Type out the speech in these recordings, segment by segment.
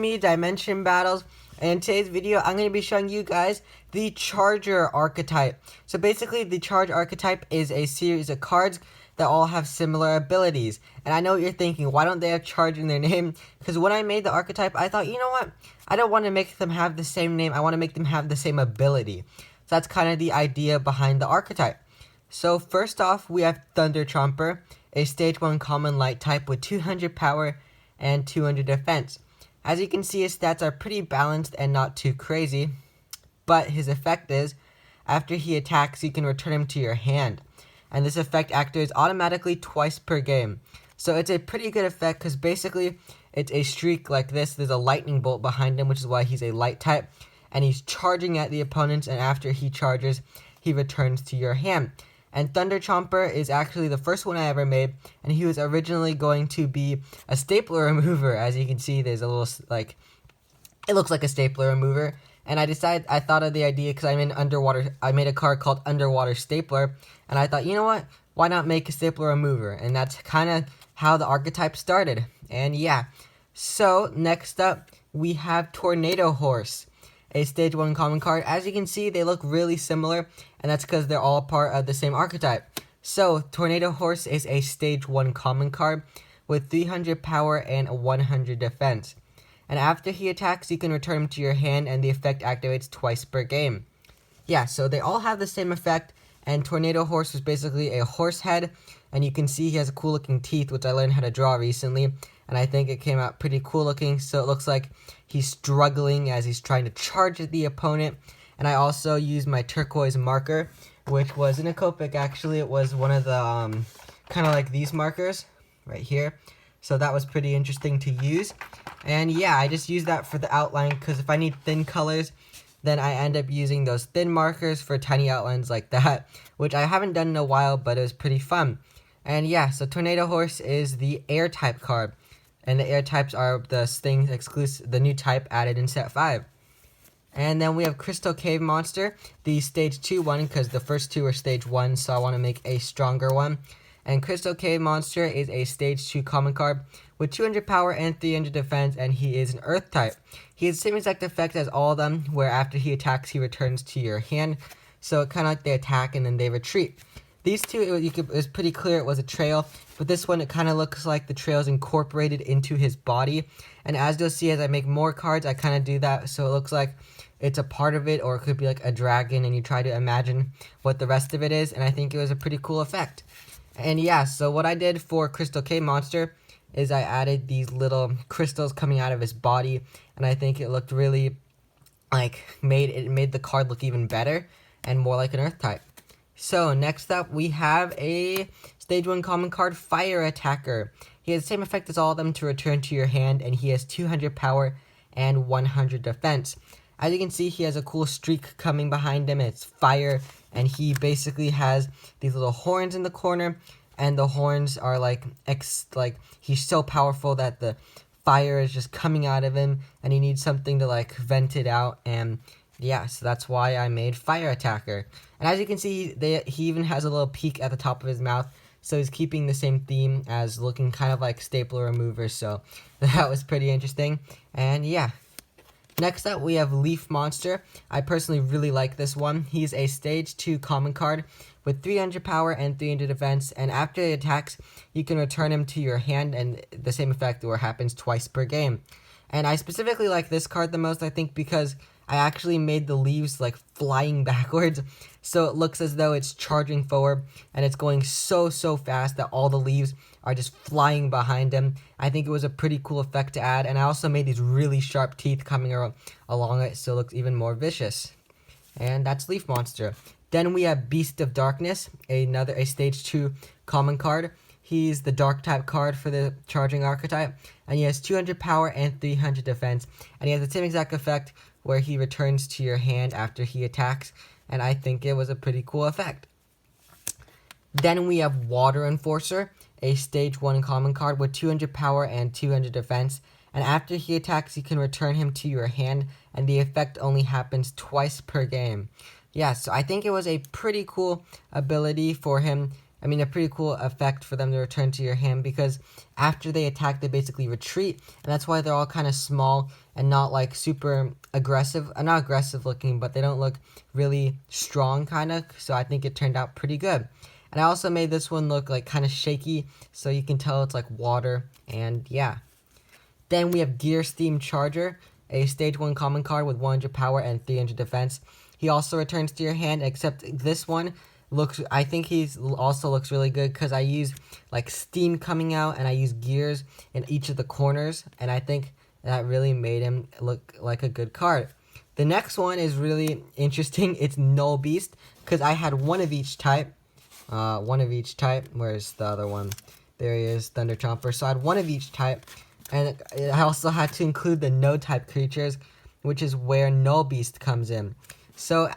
Dimension battles, and in today's video I'm going to be showing you guys the Charger Archetype. So basically the Charge Archetype is a series of cards that all have similar abilities, and I know what you're thinking, why don't they have Charge in their name? Because when I made the archetype I thought, you know what, I don't want to make them have the same name, I want to make them have the same ability. So that's kind of the idea behind the archetype. So first off we have Thunder Chomper, a stage 1 common light type with 200 power and 200 defense. As you can see, his stats are pretty balanced and not too crazy, but his effect is, after he attacks, you can return him to your hand, and this effect activates automatically twice per game. So it's a pretty good effect because basically it's a streak like this. There's a lightning bolt behind him, which is why he's a light type, and he's charging at the opponents, and after he charges, he returns to your hand. And Thunder Chomper is actually the first one I ever made, and he was originally going to be a stapler remover. As you can see, there's a little, like, it looks like a stapler remover. And I thought of the idea because I'm in underwater, I made a card called Underwater Stapler, and I thought, you know what, why not make a stapler remover? And that's kind of how the archetype started. And yeah, so next up, we have Tornado Horse, a stage 1 common card. As you can see, they look really similar, and that's because they're all part of the same archetype. So Tornado Horse is a stage 1 common card with 300 power and 100 defense. And after he attacks, you can return him to your hand, and the effect activates twice per game. Yeah, so they all have the same effect, and Tornado Horse is basically a horse head, and you can see he has cool looking teeth, which I learned how to draw recently, and I think it came out pretty cool looking. So it looks like he's struggling as he's trying to charge at the opponent. And I also used my turquoise marker, which was in a Copic. Actually, it was one of the kind of like these markers right here. So that was pretty interesting to use. And yeah, I just used that for the outline because if I need thin colors, then I end up using those thin markers for tiny outlines like that, which I haven't done in a while, but it was pretty fun. And yeah, so Tornado Horse is the air type card. And the air types are the things exclusive, the new type added in set 5. And then we have Crystal Cave Monster, the stage 2 one, because the first two are stage 1, so I want to make a stronger one. And Crystal Cave Monster is a stage 2 common card with 200 power and 300 defense, and he is an earth type. He has the same exact effect as all of them, where after he attacks, he returns to your hand. So kind of like they attack and then they retreat. These two, it was pretty clear it was a trail, but this one, it kind of looks like the trail is incorporated into his body. And as you'll see, as I make more cards, I kind of do that, so it looks like it's a part of it, or it could be like a dragon, and you try to imagine what the rest of it is, and I think it was a pretty cool effect. And yeah, so what I did for Crystal Cave Monster is I added these little crystals coming out of his body, and I think it looked really, like, made the card look even better, and more like an earth type. So next up we have a stage 1 common card, Fire Attacker. He has the same effect as all of them to return to your hand, and he has 200 power and 100 defense. As you can see, he has a cool streak coming behind him. It's fire, and he basically has these little horns in the corner, and the horns are like he's so powerful that the fire is just coming out of him, and he needs something to like vent it out. And yeah, so that's why I made Fire Attacker. And as you can see, he even has a little peak at the top of his mouth, so he's keeping the same theme as looking kind of like stapler remover, so that was pretty interesting. And yeah. Next up, we have Leaf Monster. I personally really like this one. He's a stage 2 common card with 300 power and 300 defense, and after he attacks, you can return him to your hand, and the same effect or happens twice per game. And I specifically like this card the most, I think, because I actually made the leaves like flying backwards, so it looks as though it's charging forward, and it's going so fast that all the leaves are just flying behind him. I think it was a pretty cool effect to add, and I also made these really sharp teeth coming along it, so it looks even more vicious. And that's Leaf Monster. Then we have Beast of Darkness, a stage 2 common card. He's the dark type card for the charging archetype, and he has 200 power and 300 defense, and he has the same exact effect where he returns to your hand after he attacks, and I think it was a pretty cool effect. Then we have Water Enforcer, a stage 1 common card with 200 power and 200 defense, and after he attacks, you can return him to your hand, and the effect only happens twice per game. Yeah, so I think it was a pretty cool ability for him, a pretty cool effect for them to return to your hand, because after they attack, they basically retreat, and that's why they're all kind of small and not like super aggressive, not aggressive looking, but they don't look really strong kind of. So I think it turned out pretty good. And I also made this one look like kind of shaky, so you can tell it's like water, and yeah. Then we have Gear Steam Charger, a stage 1 common card with 100 power and 300 defense. He also returns to your hand, except this one I think he's also looks really good because I use like steam coming out and I use gears in each of the corners, and I think that really made him look like a good card. The next one is really interesting. It's Null Beast, because I had one of each type. Where's the other one? There he is, Thunder Chomper. So I had one of each type, and I also had to include the no type creatures, which is where Null Beast comes in. So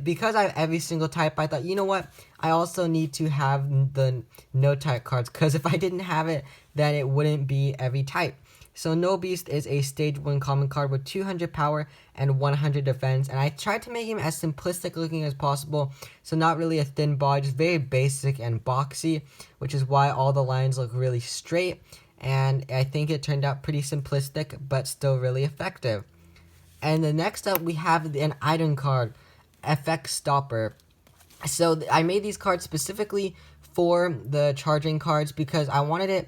because I have every single type, I thought, you know what? I also need to have the no type cards, because if I didn't have it, then it wouldn't be every type. So Null Beast is a stage 1 common card with 200 power and 100 defense, and I tried to make him as simplistic looking as possible, so not really a thin body, just very basic and boxy, which is why all the lines look really straight, and I think it turned out pretty simplistic, but still really effective. And the next up, we have an item card, FX Stopper. So I made these cards specifically for the charging cards, because I wanted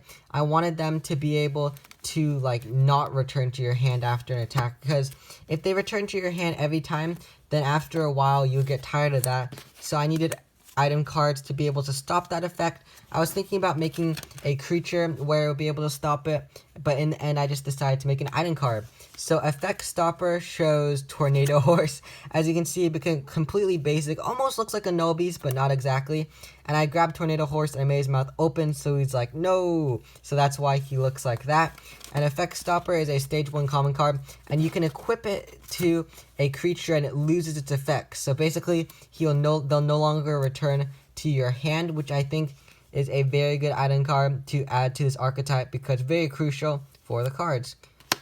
them to be able to like not return to your hand after an attack, because if they return to your hand every time, then after a while you'll get tired of that. So I needed item cards to be able to stop that effect. I was thinking about making a creature where it would be able to stop it, but in the end I just decided to make an item card. So Effect Stopper shows Tornado Horse. As you can see, it became completely basic, almost looks like a Null Beast, but not exactly. And I grabbed Tornado Horse and I made his mouth open, so he's like, no! So that's why he looks like that. And Effect Stopper is a stage 1 common card, and you can equip it to a creature and it loses its effects. So basically, they'll no longer return to your hand, which I think is a very good item card to add to this archetype, because very crucial for the cards.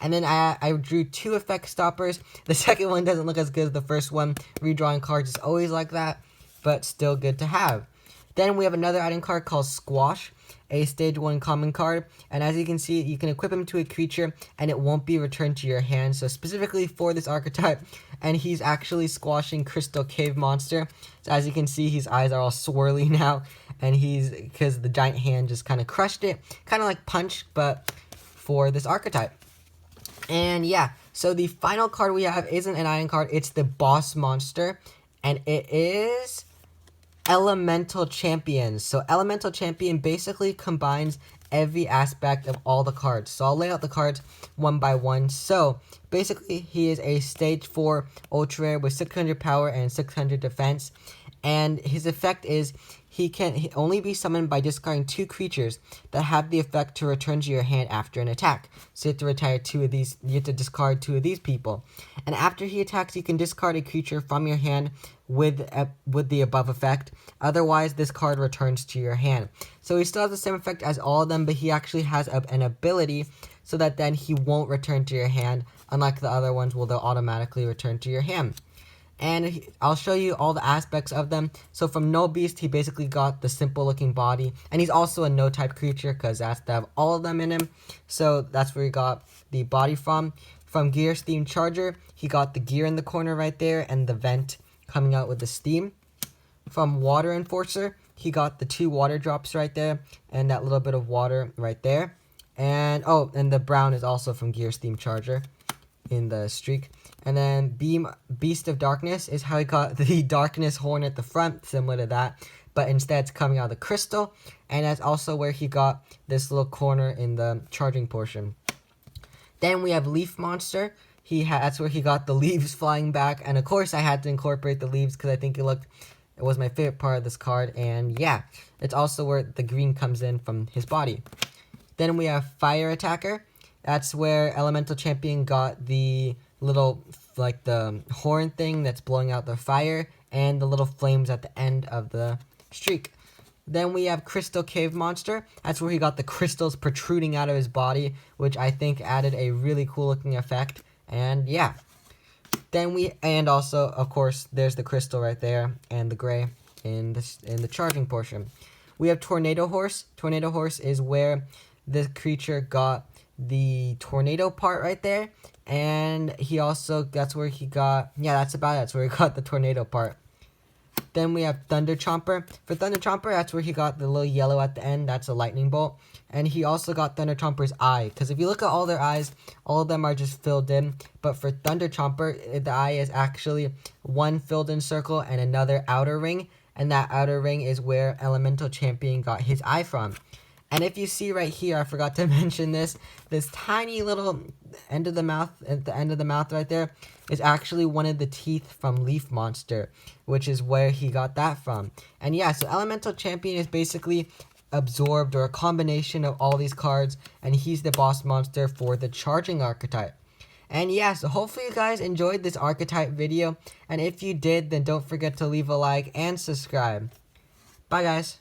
And then I drew 2 Effect Stoppers. The second one doesn't look as good as the first one. Redrawing cards is always like that, but still good to have. Then we have another item card called Squash, a stage 1 common card, and as you can see, you can equip him to a creature and it won't be returned to your hand, so specifically for this archetype. And he's actually squashing Crystal Cave Monster. So as you can see, his eyes are all swirly now, and because the giant hand just kind of crushed it, kind of like Punch, but for this archetype. And yeah, so the final card we have isn't an item card, it's the Boss Monster, and it is Elemental Champion. So Elemental Champion basically combines every aspect of all the cards. So I'll lay out the cards one by one. So basically, he is a stage 4 ultra rare with 600 power and 600 defense, and his effect is he can only be summoned by discarding 2 creatures that have the effect to return to your hand after an attack. So you have to retire 2 of these. You have to discard 2 of these people, and after he attacks, you can discard a creature from your hand with the above effect. Otherwise, this card returns to your hand. So he still has the same effect as all of them, but he actually has an ability so that then he won't return to your hand, unlike the other ones where they'll automatically return to your hand. And I'll show you all the aspects of them. So from Null Beast, he basically got the simple looking body, and he's also a no type creature because that's to have all of them in him. So that's where he got the body from. From Gear Steam Charger, he got the gear in the corner right there and the vent coming out with the steam. From Water Enforcer, he got the 2 water drops right there and that little bit of water right there. And and the brown is also from Gear Steam Charger in the streak. And then Beast of Darkness is how he got the darkness horn at the front, similar to that, but instead it's coming out of the crystal, and that's also where he got this little corner in the charging portion. Then we have Leaf Monster. That's where he got the leaves flying back, and of course I had to incorporate the leaves because I think it was my favorite part of this card, and yeah, it's also where the green comes in from his body. Then we have Fire Attacker. That's where Elemental Champion got the little, like the horn thing that's blowing out the fire, and the little flames at the end of the streak. Then we have Crystal Cave Monster. That's where he got the crystals protruding out of his body, which I think added a really cool looking effect. And yeah. And also, of course, there's the crystal right there, and the gray in the charging portion. We have Tornado Horse. Tornado Horse is where this creature got the tornado part right there. And he also, that's where he got, yeah, that's about it. That's where he got the tornado part. Then we have Thunder Chomper. For Thunder Chomper, that's where he got the little yellow at the end. That's a lightning bolt. And he also got Thunder Chomper's eye. Because if you look at all their eyes, all of them are just filled in. But for Thunder Chomper, the eye is actually one filled in circle and another outer ring. And that outer ring is where Elemental Champion got his eye from. And if you see right here, I forgot to mention this tiny little end of the mouth, at the end of the mouth right there, is actually one of the teeth from Leaf Monster, which is where he got that from. And yeah, so Elemental Champion is basically absorbed, or a combination of all these cards, and he's the boss monster for the Charging Archetype. And yeah, so hopefully you guys enjoyed this Archetype video, and if you did, then don't forget to leave a like and subscribe. Bye guys.